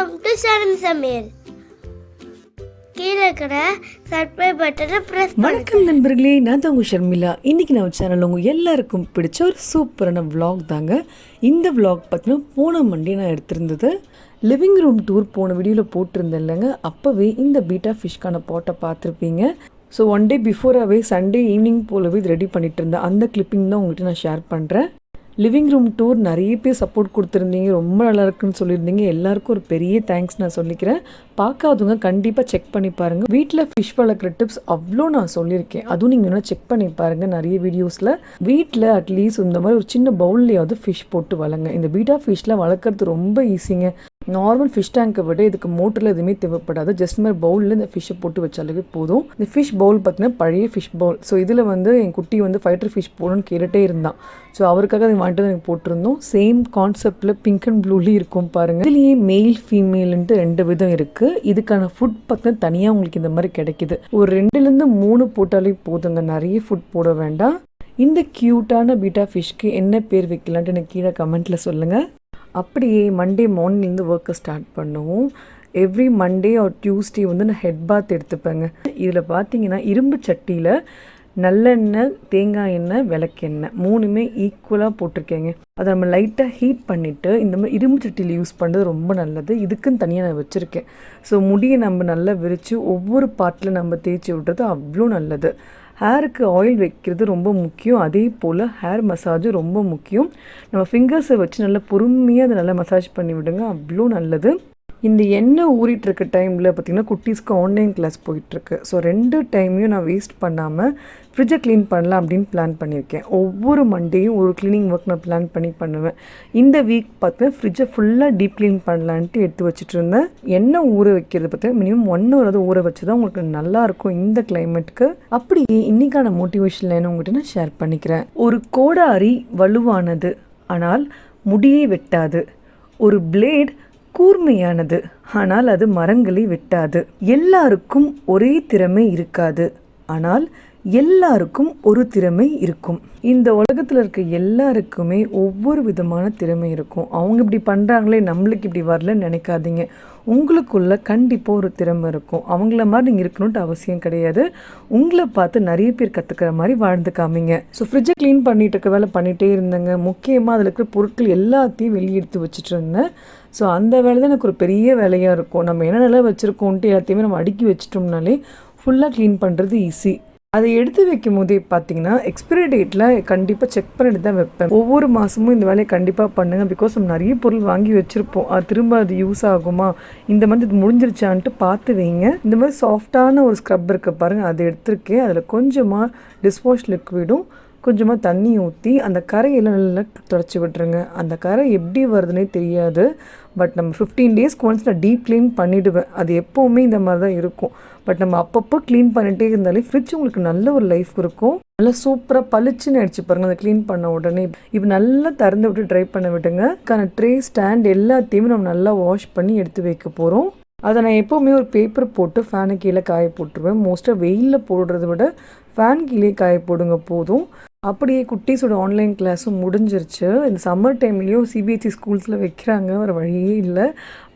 Welcome to சமையல். கீழே இருக்கிற சப்ஸ்கிரைப் பட்டனை பிரஸ் பண்ணுங்க. வணக்கம் நண்பர்களே, நான் தான் உங்கள் ஷர்மிளா. இன்றைக்கி நம்ம சேனலில் உங்கள் எல்லாருக்கும் பிடிச்ச ஒரு சூப்பரான விலாக் தாங்க. இந்த விலாக் பார்த்தீங்கன்னா போன மண்டே நான் எடுத்திருந்தது லிவிங் ரூம் டூர் போன வீடியோவில் போட்டிருந்தேன் இல்லைங்க. அப்போவே இந்த பீட்டா ஃபிஷ்க்கான பாட்டை பார்த்துருப்பீங்க. ஸோ ஒன் டே பிஃபோராகவே சண்டே ஈவினிங் போலவே இது ரெடி பண்ணிகிட்டு இருந்தேன். அந்த கிளிப்பிங் தான் உங்கள்கிட்ட நான் ஷேர் பண்ணுறேன். லிவிங் ரூம் டூர் நிறைய பேர் சப்போர்ட் கொடுத்துருந்தீங்க, ரொம்ப நல்லா இருக்குன்னு சொல்லியிருந்தீங்க. எல்லாருக்கும் ஒரு பெரிய தேங்க்ஸ் நான் சொல்லிக்கிறேன். பார்க்காதவங்க கண்டிப்பாக செக் பண்ணி பாருங்கள். வீட்டில் ஃபிஷ் வளர்க்குற டிப்ஸ் அவ்வளோ நான் சொல்லியிருக்கேன். அதுவும் நீங்கள் வேணால் செக் பண்ணி பாருங்கள். நிறைய வீடியோஸில் வீட்டில் அட்லீஸ்ட் இந்த மாதிரி ஒரு சின்ன பவுல்லையாவது ஃபிஷ் போட்டு வளங்க. இந்த பீட்டா ஃபிஷ்லாம் வளர்க்குறது ரொம்ப ஈஸிங்க. நார்மல் ஃபிஷ் டேங்கை விட இதுக்கு மோட்டரில் எதுவுமே தேவைப்படாது. ஜஸ்ட் மாதிரி பவுலில் இந்த ஃபிஷ்ஷை போட்டு வச்சாலே போதும். இந்த ஃபிஷ் பவுல் பார்த்தீங்கன்னா பழைய ஃபிஷ் பவுல். ஸோ இதில் என் குட்டி ஃபைட்டர் ஃபிஷ் போடணும்னு கேட்டுகிட்டே இருந்தான். ஸோ அவருக்காக அதை வாங்கிட்டு எனக்கு போட்டிருந்தோம். சேம் கான்செப்டில் பிங்க் அண்ட் ப்ளூலி இருக்கும் பாருங்கள். இதுலேயே மெயில் ஃபீமேல்ன்ட்டு 2 விதம் இருக்குது. இதுக்கான ஃபுட் பார்த்தீங்கன்னா தனியாக உங்களுக்கு இந்த மாதிரி கிடைக்கிது. ஒரு 2லேருந்து 3 போட்டாலே போதுங்க, நிறைய ஃபுட் போட வேண்டாம். இந்த க்யூட்டான பீட்டா ஃபிஷ்க்கு என்ன பேர் வைக்கலான்ட்டு எனக்கு கீழே கமெண்ட்டில் சொல்லுங்கள். அப்படியே மண்டே மார்னிங்லேருந்து ஒர்க்கை ஸ்டார்ட் பண்ணுவோம். எவ்ரி மண்டே ஆர் டியூஸ்டே நான் ஹெட் பாத் எடுத்துப்பேங்க. இதில் பார்த்தீங்கன்னா இரும்பு சட்டியில் நல்லெண்ணெய், தேங்காய் எண்ணெய், விளக்கெண்ணெய் 3மே ஈக்குவலாக போட்டிருக்கேங்க. அதை நம்ம லைட்டாக ஹீட் பண்ணிவிட்டு இந்த மாதிரி இரும்பு சட்டியில் யூஸ் பண்ணுறது ரொம்ப நல்லது. இதுக்குன்னு தனியாக நான் வச்சுருக்கேன். ஸோ முடியை நம்ம நல்லா விரித்து ஒவ்வொரு பார்ட்டில் நம்ம தேய்ச்சி விட்றது அவ்வளோ நல்லது. ஹேருக்கு ஆயில் வைக்கிறது ரொம்ப முக்கியம். அதே போல் ஹேர் மசாஜும் ரொம்ப முக்கியம். நம்ம ஃபிங்கர்ஸை வச்சு நல்லா பொறுமையாக அதை நல்லா மசாஜ் பண்ணி விடுங்க, அவ்வளோ நல்லது. இந்த எண்ணெய் ஊறிட்டுருக்க டைமில் பார்த்திங்கன்னா குட்டீஸ்க்கு ஆன்லைன் கிளாஸ் போயிட்டுருக்கு. ஸோ 2 டைமையும் நான் வேஸ்ட் பண்ணாமல் ஃப்ரிட்ஜை க்ளீன் பண்ணலாம் அப்படின்னு பிளான் பண்ணியிருக்கேன். ஒவ்வொரு மண்டேயும் ஒரு க்ளீனிங் ஒர்க் நான் பிளான் பண்ணி பண்ணுவேன். இந்த வீக் பார்த்தீங்கன்னா ஃப்ரிட்ஜை ஃபுல்லாக டீப் க்ளீன் பண்ணலான்ட்டு எடுத்து வச்சுட்டு இருந்தேன். எண்ணெய் ஊற வைக்கிறது பார்த்தீங்கன்னா மினிமம் 1 hour ஊற வச்சு தான் உங்களுக்கு நல்லாயிருக்கும் இந்த கிளைமேட்டுக்கு. அப்படியே இன்றைக்கான மோட்டிவேஷனில் என்ன உங்கள்கிட்ட நான் ஷேர் பண்ணிக்கிறேன். ஒரு கோடாரி வலுவானது, ஆனால் முடியை வெட்டாது. ஒரு பிளேட் கூர்மையானது, ஆனால் அது மரங்களை வெட்டாது. எல்லாருக்கும் ஒரே திறமை இருக்காது, ஆனால் எல்லாருக்கும் ஒரு திறமை இருக்கும். இந்த உலகத்தில் இருக்க எல்லாருக்குமே ஒவ்வொரு விதமான திறமை இருக்கும். அவங்க இப்படி பண்ணுறாங்களே நம்மளுக்கு இப்படி வரலன்னு நினைக்காதீங்க. உங்களுக்குள்ள கண்டிப்பாக ஒரு திறமை இருக்கும். அவங்கள மாதிரி நீங்கள் இருக்கணுன்ட்டு அவசியம் கிடையாது. உங்களை பார்த்து நிறைய பேர் கற்றுக்கிற மாதிரி வாழ்ந்து காமிங்க. ஸோ ஃப்ரிட்ஜை க்ளீன் பண்ணிட்டு இருக்க வேலை பண்ணிகிட்டே இருந்தேங்க. முக்கியமாக அதில் இருக்கிற பொருட்கள் எல்லாத்தையும் வெளியே எடுத்து வச்சுட்டு இருந்தேன். ஸோ அந்த வேலை தான் எனக்கு ஒரு பெரிய வேலையாக இருக்கும். நம்ம என்னென்னலாம் வச்சுருக்கோன்ட்டு எல்லாத்தையுமே நம்ம அடுக்கி வச்சிட்டோம்னாலே ஃபுல்லாக க்ளீன் பண்ணுறது ஈஸி. அதை எடுத்து வைக்கும் போதே பார்த்தீங்கன்னா எக்ஸ்பிரி டேட்டில் கண்டிப்பாக செக் பண்ணிட்டு தான் வைப்பேன். ஒவ்வொரு மாதமும் இந்த வேலையை கண்டிப்பாக பண்ணுங்கள். பிகாஸ் நம்ம நிறைய பொருள் வாங்கி வச்சுருப்போம், அது திரும்ப அது யூஸ் ஆகுமா, இந்த மாதிரி இது முடிஞ்சிருச்சான்ட்டு பார்த்து வைங்க. இந்த மாதிரி சாஃப்டான ஒரு ஸ்க்ரப் இருக்க பாருங்கள், அதை எடுத்துருக்கேன். அதில் கொஞ்சமாக டிஷ்வாஷ் லிக்விடும் கொஞ்சமாக தண்ணி ஊற்றி அந்த கரையெல்லாம் நல்லா தொடச்சி விட்டுருங்க. அந்த கரை எப்படி வருதுன்னே தெரியாது. பட் நம்ம 15 டேஸ்க்கு ஒன்ஸ் நான் டீப் க்ளீன் பண்ணிவிடுவேன். அது எப்போவுமே இந்த மாதிரி தான் இருக்கும். பட் நம்ம அப்பப்போ க்ளீன் பண்ணிகிட்டே இருந்தாலே ஃப்ரிட்ஜ் உங்களுக்கு நல்ல ஒரு லைஃப் இருக்கும். நல்லா சூப்பராக பளிச்சுன்னு அடிச்சு பாருங்கள் அதை க்ளீன் பண்ண உடனே. இப்போ நல்லா திறந்து விட்டு ட்ரை பண்ண விட்டுங்க. ட்ரே ஸ்டாண்ட் எல்லாத்தையுமே நம்ம நல்லா வாஷ் பண்ணி எடுத்து வைக்க போகிறோம். அதை நான் எப்போவுமே ஒரு பேப்பர் போட்டு ஃபேனு கீழே காய போட்டுருவேன். மோஸ்ட்டாக வெயிலில் போடுறத விட ஃபேன் கீழே காய போடுங்க போதும். அப்படியே குட்டீஸோட ஆன்லைன் கிளாஸும் முடிஞ்சிருச்சு. இந்த சம்மர் டைம்லேயும் சிபிஎஸ்சி ஸ்கூல்ஸில் வைக்கிறாங்க, வேறு வழியே இல்லை.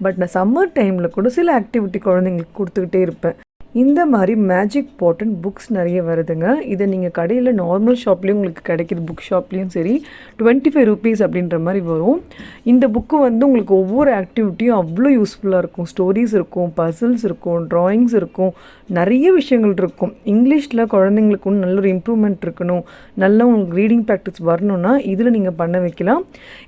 பட் நான் சம்மர் டைமில் கூட சில ஆக்டிவிட்டி குழந்தைங்களுக்கு கொடுத்துக்கிட்டே இருப்பேன். இந்த மாதிரி மேஜிக் பாட்டன் புக்ஸ் நிறைய வருதுங்க. இதை நீங்கள் கடையில் நார்மல் ஷாப்லேயும் உங்களுக்கு கிடைக்கிது, புக் ஷாப்லேயும் சரி. 25 rupees அப்படின்ற மாதிரி வரும். இந்த புக்கு உங்களுக்கு ஒவ்வொரு ஆக்டிவிட்டியும் அவ்வளோ யூஸ்ஃபுல்லாக இருக்கும். ஸ்டோரிஸ் இருக்கும், பசில்ஸ் இருக்கும், ட்ராயிங்ஸ் இருக்கும், நிறைய விஷயங்கள் இருக்கும். இங்கிலீஷில் குழந்தைங்களுக்கு ஒன்று நல்ல ஒரு இம்ப்ரூவ்மெண்ட் இருக்கணும், நல்ல உங்களுக்கு ரீடிங் ப்ராக்டிஸ் வரணும்னா இதில் நீங்கள் பண்ண வைக்கலாம்.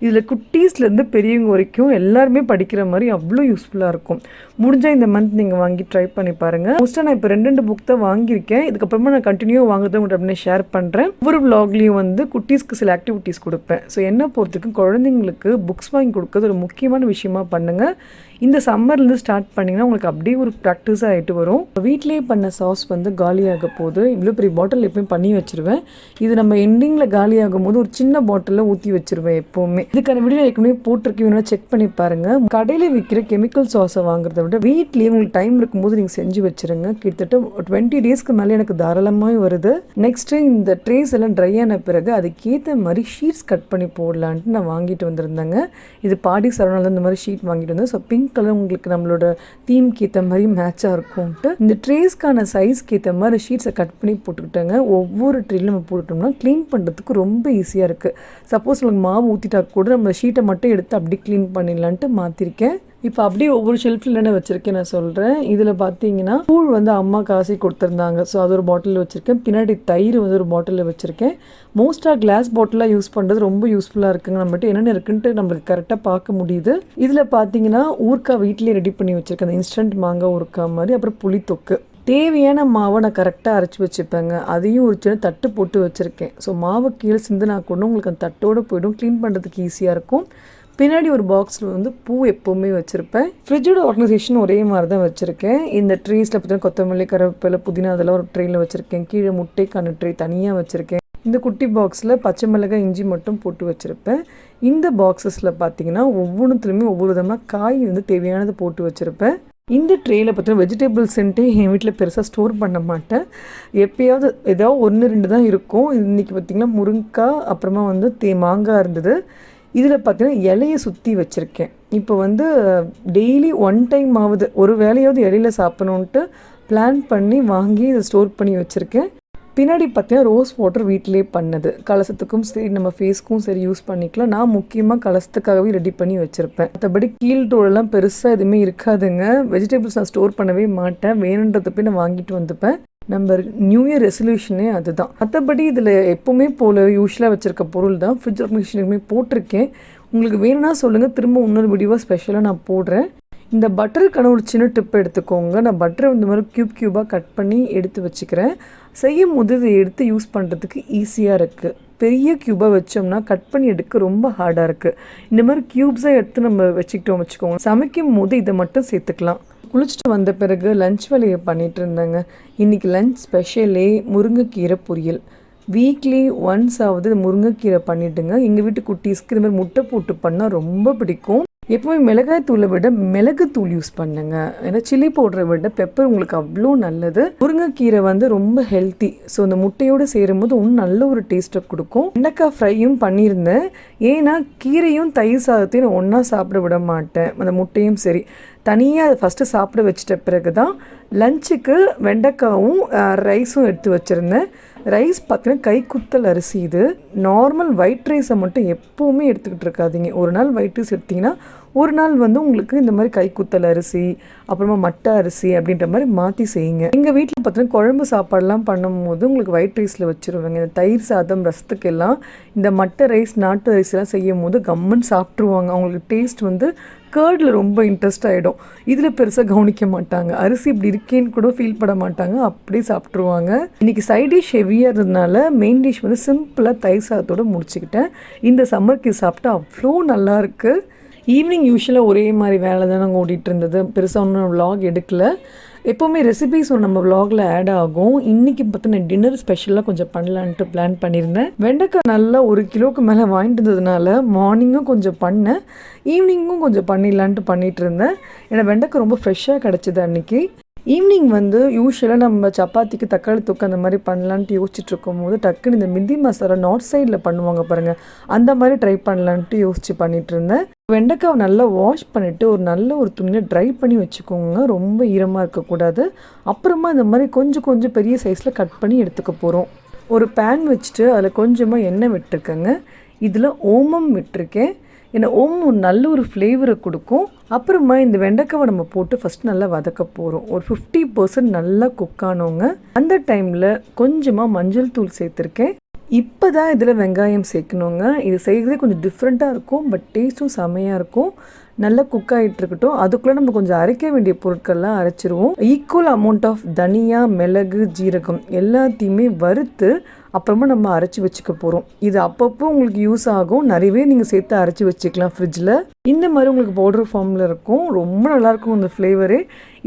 இதில் குட்டீஸ்லேருந்து பெரியவங்க வரைக்கும் எல்லாருமே படிக்கிற மாதிரி அவ்வளோ யூஸ்ஃபுல்லாக இருக்கும். முடிஞ்சால் இந்த மந்த் நீங்கள் வாங்கி ட்ரை பண்ணி பாருங்கள். நான் இப்போ 2 புக் தான் வாங்கியிருக்கேன். இதுக்கப்புறமா நான் கண்டினியூ வாங்குறதை உங்கள்கிட்ட அப்படின்னு ஷேர் பண்ணுறேன். ஒவ்வொரு விலாக்லேயும் குட்டீஸ்க்கு சில ஆக்டிவிட்டீஸ் கொடுப்பேன். ஸோ என்ன பொறுத்துக்கும் குழந்தைங்களுக்கு புக்ஸ் வாங்கி கொடுக்கறது ஒரு முக்கியமான விஷயமா பண்ணுங்கள். இந்த சம்மர்லேருந்து ஸ்டார்ட் பண்ணிங்கன்னா உங்களுக்கு அப்படியே ஒரு ப்ராக்டிஸாக ஆகிட்டு வரும். வீட்டிலேயே பண்ண சாஸ் காலியாக போகுது. இவ்வளோ பெரிய பாட்டில் எப்பயும் பண்ணி வச்சுருவேன். இது நம்ம எண்டிங்கில் காலியாகும் போது ஒரு சின்ன பாட்டிலில் ஊற்றி வச்சுருவேன் எப்போவுமே. இதுக்கான வீடியோ ஏற்கனவே போட்டிருக்கேன், வேணால் செக் பண்ணி பாருங்கள். கடையில் விற்கிற கெமிக்கல் சாஸை வாங்குறத விட வீட்லேயே உங்களுக்கு டைம் இருக்கும்போது நீங்கள் செஞ்சு வச்சுருங்க. கிட்டத்தட்ட 20 டேஸ்க்கு மேலே எனக்கு தாராளமாக வருது. நெக்ஸ்ட்டு இந்த ட்ரேஸ் எல்லாம் ட்ரை ஆன பிறகு அதுக்கேற்ற மாதிரி ஷீட்ஸ் கட் பண்ணி போடலான்ட்டு நான் வாங்கிட்டு வந்திருந்தேங்க. இது பாடி சரவணால இந்த மாதிரி ஷீட் வாங்கிட்டு வந்தேன். ஸோ பிங்க் பிங்க் கலர் உங்களுக்கு நம்மளோட தீம்க்கு ஏற்ற மாதிரி மேட்சாக இருக்கும்ட்டு இந்த ட்ரேஸ்க்கான சைஸ்க்கு ஏற்ற மாதிரி ஷீட்ஸை கட் பண்ணி போட்டுக்கிட்டேங்க. ஒவ்வொரு ட்ரேலையும் நம்ம போட்டுட்டோம்னா க்ளீன் பண்ணுறதுக்கு ரொம்ப ஈஸியாக இருக்குது. சப்போஸ் உங்களுக்கு மாவு ஊற்றிட்டா கூட நம்ம ஷீட்டை மட்டும் எடுத்து அப்படி க்ளீன் பண்ணிடலான்ட்டு மாற்றிருக்கேன். இப்போ அப்படியே ஒவ்வொரு ஷெல்ஃபில் என்ன வச்சுருக்கேன் நான் சொல்கிறேன். இதில் பார்த்தீங்கன்னா கூழ் வந்து அம்மா காசி கொடுத்துருந்தாங்க. ஸோ அது ஒரு பாட்டிலில் வச்சுருக்கேன். பின்னாடி தயிர் வந்து ஒரு பாட்டிலில் வச்சுருக்கேன். மோஸ்ட்டாக கிளாஸ் பாட்டிலாக யூஸ் பண்ணுறது ரொம்ப யூஸ்ஃபுல்லாக இருக்குங்க. நம்மகிட்ட என்னென்ன இருக்குன்ட்டு நம்மளுக்கு கரெக்டாக பார்க்க முடியுது. இதில் பார்த்தீங்கன்னா ஊறுக்காய் வீட்டிலேயே ரெடி பண்ணி வச்சுருக்கேன். அந்த இன்ஸ்டன்ட் மாங்காய் ஊறுக்காய் மாதிரி. அப்புறம் புளித்தொக்கு தேவையான மாவை நான் கரெக்டாக அரைச்சி வச்சுப்பேங்க. அதையும் ஒரு சின்ன தட்டு போட்டு வச்சுருக்கேன். ஸோ மாவை கீழே சிந்துனா கூட உங்களுக்கு அந்த தட்டோடு போய்டும். க்ளீன் பண்ணுறதுக்கு ஈஸியாக இருக்கும். பின்னாடி ஒரு பாக்ஸில் வந்து பூ எப்போவுமே வச்சுருப்பேன். ஃப்ரிட்ஜோட ஆர்கனைசேஷன் ஒரே மாதிரி தான் வச்சுருக்கேன். இந்த ட்ரீஸில் பார்த்தீங்கன்னா கொத்தமல்லி, கருவேப்பிலை, புதினா அதெல்லாம் ஒரு ட்ரேயில் வச்சுருக்கேன். கீழே முட்டைக்கான ட்ரே தனியாக வச்சுருக்கேன். இந்த குட்டி பாக்ஸில் பச்சை மிளகாய், இஞ்சி மட்டும் போட்டு வச்சுருப்பேன். இந்த பாக்ஸஸில் பார்த்தீங்கன்னா ஒவ்வொன்றுத்துலையுமே ஒவ்வொரு விதமாக காய் வந்து தேவையானது போட்டு வச்சுருப்பேன். இந்த ட்ரேயில் பார்த்தீங்கன்னா வெஜிடபிள்ஸ்ன்ட்டு என் வீட்டில் பெருசாக ஸ்டோர் பண்ண மாட்டேன். எப்போயாவது ஏதாவது 1-2 தான் இருக்கும். இன்றைக்கி பார்த்திங்கன்னா முருங்கைக்காய், அப்புறமா வந்து மாங்காய் இருந்தது. இதில் பார்த்தீங்கன்னா இலையை சுற்றி வச்சுருக்கேன். இப்போ வந்து டெய்லி 1 டைம் ஆகுது ஒரு வேலையாவது இலையில சாப்பிடணுன்ட்டு பிளான் பண்ணி வாங்கி இதை ஸ்டோர் பண்ணி வச்சுருக்கேன். பின்னாடி பார்த்தீங்கன்னா ரோஸ் வாட்டர் வீட்டிலே பண்ணது. கலசத்துக்கும் சரி நம்ம ஃபேஸ்க்கும் சரி யூஸ் பண்ணிக்கலாம். நான் முக்கியமாக கலசத்துக்காகவே ரெடி பண்ணி வச்சுருப்பேன். மற்றபடி கீழ்டோடெல்லாம் பெருசாக எதுவுமே இருக்காதுங்க. வெஜிடபிள்ஸ் நான் ஸ்டோர் பண்ணவே மாட்டேன். வேணுன்றத போய் நான் வாங்கிட்டு வந்துப்பேன். நம்ம நியூ இயர் ரெசல்யூஷனே அதுதான். மற்றபடி இதில் எப்போவுமே போல் யூஸ்வலாக வச்சுருக்க பொருள் தான். ஃப்ரிட்ஜ் ஆர்கனைசேஷனுக்குமே போட்டிருக்கேன். உங்களுக்கு வேணும்னா சொல்லுங்கள், திரும்ப இன்னொரு வீடியோவாக ஸ்பெஷலாக நான் போடுறேன். இந்த பட்டருக்கான ஒரு சின்ன டிப் எடுத்துக்கோங்க. நான் பட்டரை இந்த மாதிரி க்யூபாக கட் பண்ணி எடுத்து வச்சுக்கிறேன். செய்யும் போது இதை எடுத்து யூஸ் பண்ணுறதுக்கு ஈஸியாக இருக்குது. பெரிய க்யூபாக வச்சோம்னா கட் பண்ணி எடுக்க ரொம்ப ஹார்டாக இருக்குது. இந்த மாதிரி க்யூப்ஸாக எடுத்து நம்ம வச்சுக்கோங்க. சமைக்கும் போது இதை மட்டும் சேர்த்துக்கலாம். குளிச்சுட்டு வந்த பிறகு லஞ்ச் வேலையை பண்ணிகிட்டு இருந்தேங்க. இன்றைக்கி லஞ்ச் ஸ்பெஷலே முருங்கைக்கீரை பொரியல். வீக்லி ஒன்ஸ் ஆகுது முருங்கைக்கீரை பண்ணிவிட்டுங்க. எங்கள் வீட்டு குட்டீஸ்க்கு இந்த மாதிரி முட்டை போட்டு பண்ணால் ரொம்ப பிடிக்கும். எப்போவுமே மிளகாய் தூளை விட மிளகுத்தூள் யூஸ் பண்ணுங்க. ஏன்னா சில்லி பவுடரை விட பெப்பர் உங்களுக்கு அவ்வளோ நல்லது. முருங்கைக்கீரை வந்து ரொம்ப ஹெல்த்தி. ஸோ அந்த முட்டையோடு சேரும்போது இன்னும் நல்ல ஒரு டேஸ்ட்டை கொடுக்கும். வெண்டைக்காய் ஃப்ரையும் பண்ணியிருந்தேன். ஏன்னா கீரையும் தயிர் சாதத்தையும் நான் ஒன்றா சாப்பிட விட மாட்டேன். அந்த முட்டையும் சரி தனியாக அதை ஃபஸ்ட்டு சாப்பிட வச்சிட்ட பிறகு தான் லஞ்சுக்கு வெண்டைக்காவும் ரைஸும் எடுத்து வச்சுருந்தேன். ரைஸ் பார்த்தீங்கன்னா கைக்குத்தல் அரிசி. இது நார்மல் ஒயிட் ரைஸை மட்டும் எப்போவுமே எடுத்துக்கிட்டு இருக்காதிங்க. ஒரு நாள் ஒயிட் ரைஸ் எடுத்திங்கன்னா ஒரு நாள் வந்து உங்களுக்கு இந்த மாதிரி கைக்குத்தல் அரிசி, அப்புறமா மட்டை அரிசி அப்படின்ற மாதிரி மாற்றி செய்யுங்க. எங்கள் வீட்டில் பார்த்தீங்கன்னா குழம்பு சாப்பாடெலாம் பண்ணும்போது உங்களுக்கு ஒயிட் ரைஸில் வச்சுருவாங்க. இந்த தயிர் சாதம், ரசத்துக்கெல்லாம் இந்த மட்டை ரைஸ், நாட்டு ரைஸ்லாம் செய்யும் போது கம்மன் சாப்பிட்ருவாங்க. அவங்களுக்கு டேஸ்ட் வந்து கேர்டில் ரொம்ப இன்ட்ரெஸ்ட் ஆகிடும். இதில் பெருசாக கவனிக்க மாட்டாங்க. அரிசி இப்படி இருக்கேன்னு கூட ஃபீல் பண்ண மாட்டாங்க. அப்படியே சாப்பிட்ருவாங்க. இன்றைக்கி சைட் டிஷ் ஹெவியாக இருந்ததுனால மெயின் டிஷ் வந்து சிம்பிளாக தயிர் சாதத்தோடு முடிச்சுக்கிட்டேன். இந்த சம்மருக்கு சாப்பிட்டா அவ்வளோ நல்லாயிருக்கு. ஈவினிங் யூஸ்வலாக ஒரே மாதிரி வேலை தான் நாங்கள் ஓடிட்டு இருந்தது. பெருசாக ஒன்றும் விலாக் எடுக்கலை. எப்போவுமே ரெசிபிஸ் நம்ம விலாகில் ஆட் ஆகும். இன்றைக்கி பார்த்தீங்கன்னா டின்னர் ஸ்பெஷலாக கொஞ்சம் பண்ணலான்ட்டு பிளான் பண்ணியிருந்தேன். வெண்டைக்காய் நல்லா 1 கிலோவுக்கு மேலே வாங்கிட்டு இருந்ததுனால மார்னிங்கும் கொஞ்சம் பண்ணேன், ஈவினிங்கும் கொஞ்சம் பண்ணிடலான்ட்டு பண்ணிகிட்டு இருந்தேன். ஏன்னா வெண்டைக்காய் ரொம்ப ஃப்ரெஷ்ஷாக கிடச்சிது அன்றைக்கி. ஈவினிங் வந்து யூஸ்வலாக நம்ம சப்பாத்திக்கு தக்காளி தொக்கு அந்த மாதிரி பண்ணலான்ட்டு யோசிச்சுட்டு இருக்கும் போது டக்குன்னு இந்த மிந்தி மசாலா நார்த் சைடில் பண்ணுவாங்க பாருங்கள், அந்த மாதிரி ட்ரை பண்ணலான்ட்டு யோசிச்சு பண்ணிகிட்டு இருந்தேன். வெண்டைக்காவை நல்லா வாஷ் பண்ணிவிட்டு ஒரு நல்ல ஒரு துணியில் ட்ரை பண்ணி வச்சுக்கோங்க. ரொம்ப ஈரமாக இருக்கக்கூடாது. அப்புறமா இந்த மாதிரி கொஞ்சம் கொஞ்சம் பெரிய சைஸில் கட் பண்ணி எடுத்துக்க போகிறோம். ஒரு பேன் வச்சுட்டு அதில் கொஞ்சமாக எண்ணெய் விட்டுருக்கேங்க. இதில் ஓமம் விட்டுருக்கேன். ஏன்னா ஓமம் ஒரு நல்ல ஒரு ஃப்ளேவரை கொடுக்கும். அப்புறமா இந்த வெண்டைக்காவை நம்ம போட்டு ஃபஸ்ட் நல்லா வதக்க போகிறோம். ஒரு 50% நல்லா குக் ஆனவங்க. அந்த டைமில் கொஞ்சமாக மஞ்சள் தூள் சேர்த்துருக்கேன். இப்போ தான் இதில் வெங்காயம் சேர்க்கணுங்க. இது செய்கிறதே கொஞ்சம் டிஃப்ரெண்ட்டாக இருக்கும், பட் டேஸ்ட்டும் செமையாக இருக்கும். நல்லா குக் ஆகிட்டு இருக்கட்டும். அதுக்குள்ளே நம்ம கொஞ்சம் அரைக்க வேண்டிய பொருட்கள்லாம் அரைச்சிருவோம். ஈக்குவல் அமௌண்ட் ஆஃப் தனியா, மிளகு, ஜீரகம் எல்லாத்தையுமே வறுத்து அப்புறமா நம்ம அரைச்சி வச்சுக்க போகிறோம். இது அப்பப்போ உங்களுக்கு யூஸ் ஆகும். நிறையவே நீங்கள் சேர்த்து அரைச்சி வச்சுக்கலாம் ஃப்ரிட்ஜில். இந்த மாதிரி உங்களுக்கு பவுடர் ஃபார்மில் இருக்கும். ரொம்ப நல்லாயிருக்கும் இந்த ஃப்ளேவரே.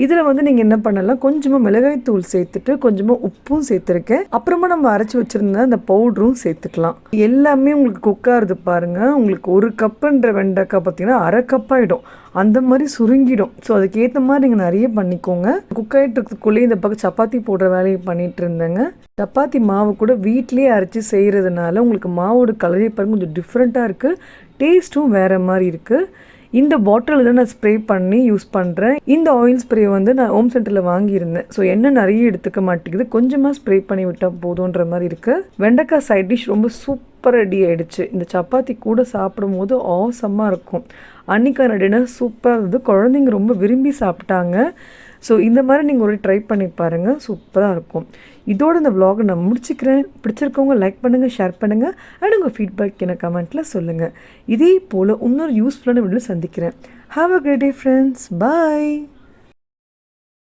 இதில் வந்து நீங்கள் என்ன பண்ணலாம், கொஞ்சமாக மிளகாய் தூள் சேர்த்துட்டு கொஞ்சமாக உப்பும் சேர்த்துருக்கேன். அப்புறமா நம்ம அரைச்சி வச்சுருந்தா அந்த பவுடரும் சேர்த்துக்கலாம். எல்லாமே உங்களுக்கு குக் ஆகுது பாருங்கள். உங்களுக்கு 1 கப்புன்ற வெண்டைக்காய் பார்த்தீங்கன்னா 1/2 கப் ஆகிடும். அந்த மாதிரி சுருங்கிடும். ஸோ அதுக்கேற்ற மாதிரி நீங்கள் நிறைய பண்ணிக்கோங்க. குக் ஆகிட்டு இருக்கிறதுக்குள்ளேயே இந்த பக்கம் சப்பாத்தி போடுற வேலையை பண்ணிகிட்டு இருந்தேங்க. சப்பாத்தி மாவு கூட வீட்லேயே அரைச்சி செய்கிறதுனால உங்களுக்கு மாவோட கலரே பாருங்க கொஞ்சம் டிஃப்ரெண்ட்டாக இருக்குது. டேஸ்ட்டும் வேறு மாதிரி இருக்குது. இந்த பாட்டிலில் தான் நான் ஸ்ப்ரே பண்ணி யூஸ் பண்ணுறேன். இந்த ஆயில் ஸ்ப்ரே வந்து நான் ஹோம் சென்டரில் வாங்கியிருந்தேன். ஸோ எண்ணெய் நிறைய எடுத்துக்க மாட்டேங்குது, கொஞ்சமாக ஸ்ப்ரே பண்ணி விட்டால் போதுன்ற மாதிரி இருக்குது. வெண்டைக்காய் சைட் டிஷ் ரொம்ப சூப்பர் ரெடி ஆகிடுச்சு. இந்த சப்பாத்தி கூட சாப்பிடும் போது ஆசமாக இருக்கும். அன்றைக்கான டின்னர் சூப்பராக இருந்தது, குழந்தைங்க ரொம்ப விரும்பி சாப்பிட்டாங்க. ஸோ இந்த மாதிரி நீங்கள் ஒரு ட்ரை பண்ணி பாருங்கள், சூப்பராக இருக்கும். இதோட இந்த vlog நான் முடிச்சுக்கிறேன். பிடிச்சிருக்கவங்க லைக் பண்ணுங்கள், ஷேர் பண்ணுங்கள், அண்ட் உங்கள் ஃபீட்பேக் எனக்கு கமெண்ட்டில் சொல்லுங்கள். இதே போல் இன்னொரு யூஸ்ஃபுல்லான வீடியோ சந்திக்கிறேன். Have a great day friends. Bye.